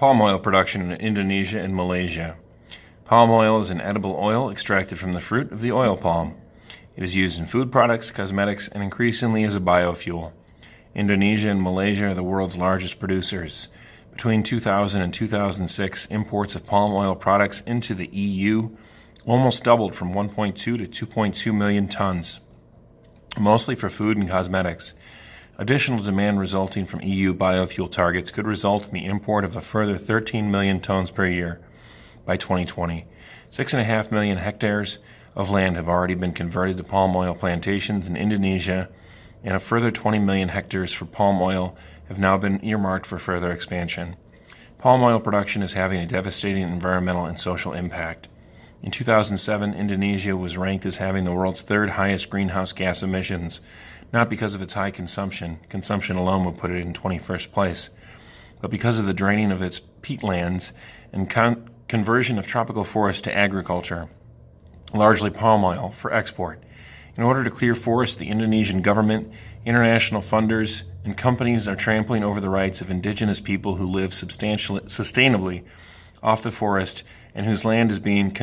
Palm oil production in Indonesia and Malaysia. Palm oil is an edible oil extracted from the fruit of the oil palm. It is used in food products, cosmetics, and increasingly as a biofuel. Indonesia and Malaysia are the world's largest producers. Between 2000 and 2006, imports of palm oil products into the EU almost doubled from 1.2 to 2.2 million tons, mostly for food and cosmetics. Additional demand resulting from EU biofuel targets could result in the import of a further 13 million tons per year by 2020. 6.5 million hectares of land have already been converted to palm oil plantations in Indonesia, and a further 20 million hectares for palm oil have now been earmarked for further expansion. Palm oil production is having a devastating environmental and social impact. In 2007, Indonesia was ranked as having the world's third highest greenhouse gas emissions, not because of its high consumption alone would put it in 21st place, but because of the draining of its peatlands and conversion of tropical forests to agriculture, largely palm oil, for export. In order to clear forests, the Indonesian government, international funders, and companies are trampling over the rights of indigenous people who live sustainably off the forest and whose land is being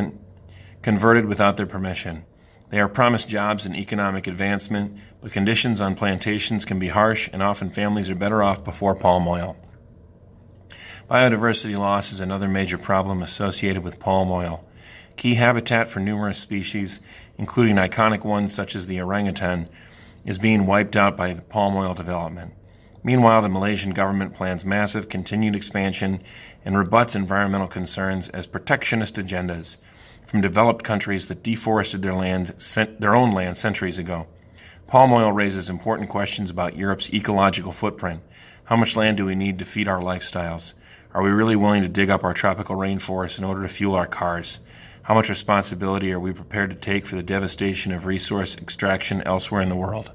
converted without their permission. They are promised jobs and economic advancement, but conditions on plantations can be harsh, and often families are better off before palm oil. Biodiversity loss is another major problem associated with palm oil. Key habitat for numerous species, including iconic ones such as the orangutan, is being wiped out by the palm oil development. Meanwhile, the Malaysian government plans massive continued expansion and rebuts environmental concerns as protectionist agendas from developed countries that deforested their own land centuries ago. Palm oil raises important questions about Europe's ecological footprint. How much land do we need to feed our lifestyles? Are we really willing to dig up our tropical rainforests in order to fuel our cars? How much responsibility are we prepared to take for the devastation of resource extraction elsewhere in the world?